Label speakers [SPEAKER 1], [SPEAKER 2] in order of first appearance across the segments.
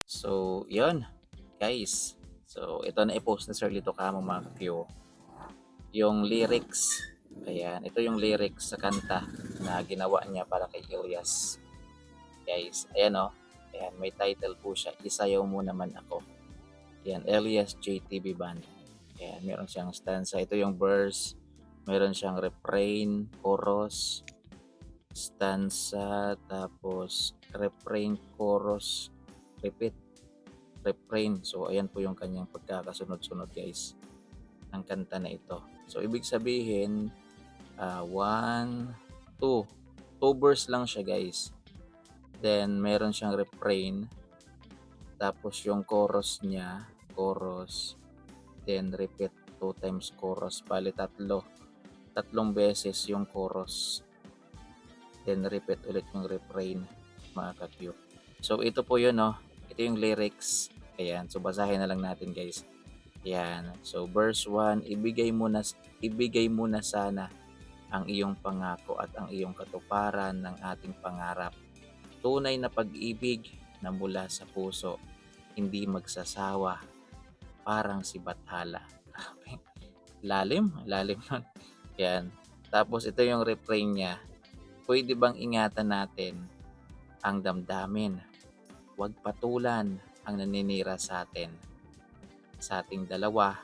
[SPEAKER 1] So, yun, guys. So, ito na i-post na Sir Lito Kamo mga ka-Q. Yung lyrics. Ayan, ito yung lyrics sa kanta na ginawa niya para kay Ilyas. Guys, ayan o. Ayan, may title po siya, Isayaw Mo Naman Ako. Ayan, Elias JTB Band. Ayan, meron siyang stanza. Ito yung verse. Meron siyang refrain, chorus, stanza, tapos refrain, chorus, repeat, refrain. So, ayan po yung kanyang pagkakasunod-sunod guys ng kanta na ito. So, ibig sabihin, 1, 2. 2 verse lang siya guys. Then, meron siyang refrain. Tapos, yung chorus niya, chorus. Then, repeat 2 times chorus. Bali, tatlong beses yung chorus. Then, repeat ulit yung refrain, mga ka-Q. So, ito po yun, no? Ito yung lyrics. Ayan. So, basahin na lang natin, guys. Ayan. So, verse 1, ibigay mo na sana ang iyong pangako at ang iyong katuparan ng ating pangarap. Tunay na pag-ibig na mula sa puso, hindi magsasawa, parang si Bathala. Lalim nun. Yan. Tapos ito yung refrain niya. Pwede bang ingatan natin ang damdamin? Huwag patulan ang naninira sa atin. Sa ating dalawa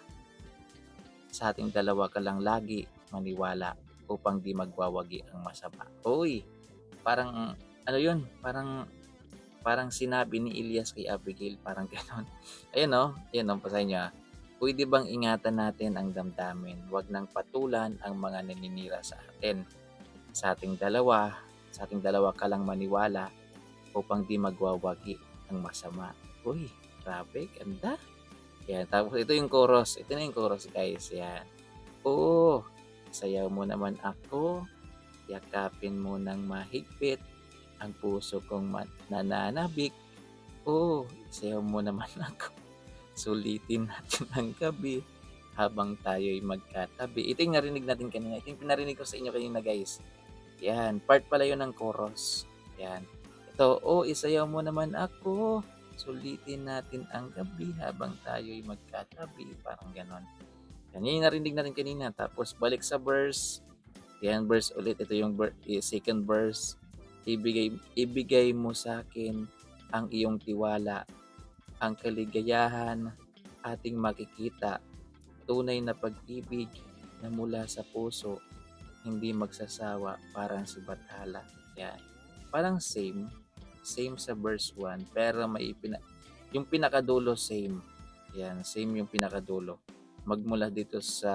[SPEAKER 1] ka lang lagi maniwala upang di magwawagi ang masama. Uy, parang ano yun? Parang sinabi ni Ilyas kay Abigail, parang gano'n. Ayan o, basahin niyo. Pwede bang ingatan natin ang damdamin? Huwag nang patulan ang mga naninira sa atin. Sa ating dalawa ka lang maniwala upang di magwawagi ang masama. Uy, grabe, ganda. Yan, tapos ito yung chorus. Ito na yung chorus guys. Yan. Oo, sayaw mo naman ako. Yakapin mo ng mahigpit ang puso kong nananabik. Oo, sayaw mo naman ako. Sulitin natin ang gabi habang tayo'y magkatabi. Ito yung narinig natin kanina. Ito yung pinarinig ko sa inyo kanina guys. Yan, part pala yun ng chorus. Yan. Ito, isayaw mo naman ako. Sulitin natin ang gabi habang tayo'y magkatabi. Parang ganon. Yan, yun yung narinig natin kanina. Tapos balik sa verse. Yan, verse ulit. Ito yung second verse. Ibigay mo sa akin ang iyong tiwala, ang kaligayahan ating makikita, tunay na pag-ibig na mula sa puso, hindi magsasawa, parang si Bathala. Yan. Parang same sa verse 1, pero yung pinakadulo same. Yan, same yung pinakadulo. Magmula dito sa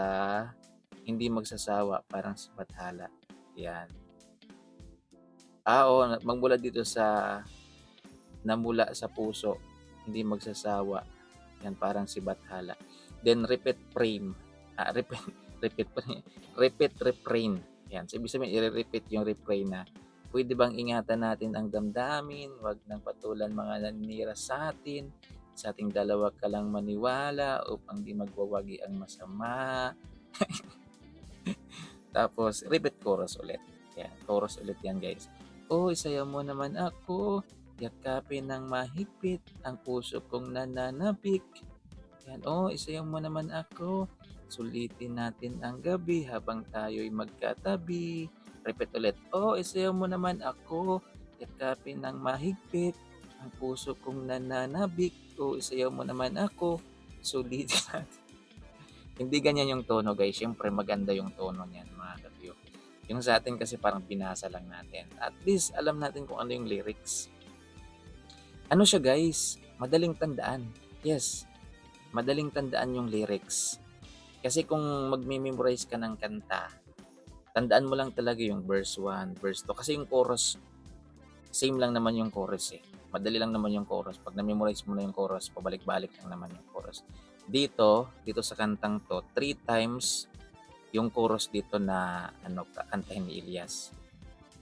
[SPEAKER 1] hindi magsasawa, parang si Bathala. Yan. Oo, magmula dito sa namula sa puso, hindi magsasawa. Yan, parang si Bathala. Then, repeat frame. Repeat, repeat refrain. Yan. So, ibig sabihin, i-repeat yung refrain na, pwede bang ingatan natin ang damdamin? Huwag nang patulan mga naninira sa atin. Sa ating dalawa ka lang maniwala upang di magwawagi ang masama. Tapos, repeat chorus ulit. Yan, chorus ulit yan guys. Isayaw mo naman ako. Yakapin ng mahigpit ang puso kong nananabik. Yan, isayaw mo naman ako. Sulitin natin ang gabi habang tayo'y magkatabi. Repeat ulit. Isayaw mo naman ako. Yakapin ng mahigpit ang puso kong nananabik. Isayaw mo naman ako. Sulitin natin. Hindi ganyan yung tono guys. Siyempre maganda yung tono niyan mga ka-Q. Yung sa atin kasi parang binasa lang natin. At least alam natin kung ano yung lyrics. Ano siya guys? Madaling tandaan. Yes, madaling tandaan yung lyrics. Kasi kung magme-memorize ka ng kanta, tandaan mo lang talaga yung verse 1, verse 2. Kasi yung chorus, same lang naman yung chorus eh. Madali lang naman yung chorus. Pag na-memorize mo na yung chorus, pabalik-balik lang naman yung chorus. Dito sa kantang to, 3 times yung chorus dito na kantahin ni Ilyas.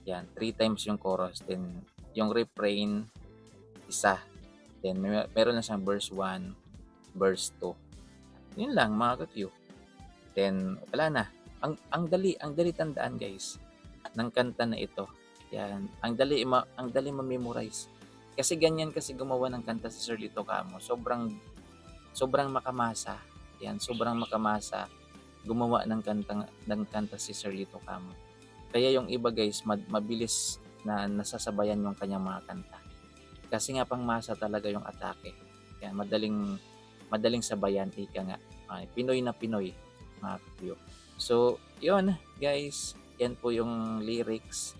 [SPEAKER 1] Yan, 3 times yung chorus. Then, yung refrain, isa. Then, meron na siyang verse 1, verse 2. Yun lang mga ka-Q. Then, wala na. Ang dali tandaan guys ng kanta na ito. Yan, ang dali ma-memorize. Kasi ganyan kasi gumawa ng kanta si Sir Lito Camo, sobrang sobrang makamasa, 'yan, sobrang makamasa gumawa ng kanta si Sir Lito Camo. Kaya yung iba guys mabilis na nasasabayan yung kanyang mga kanta. Kasi nga pangmasa talaga yung atake. Yan, madaling sabayan, ika nga. Pinoy na Pinoy, mga kapyo. So, yun guys. Yan po yung lyrics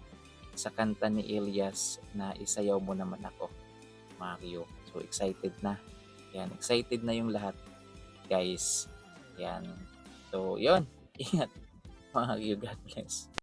[SPEAKER 1] sa kanta ni Elias na Isayaw Mo Naman Ako, Mario. So, excited na. Yan, excited na yung lahat, guys. Yan. So, yun. Ingat, Mario. God bless.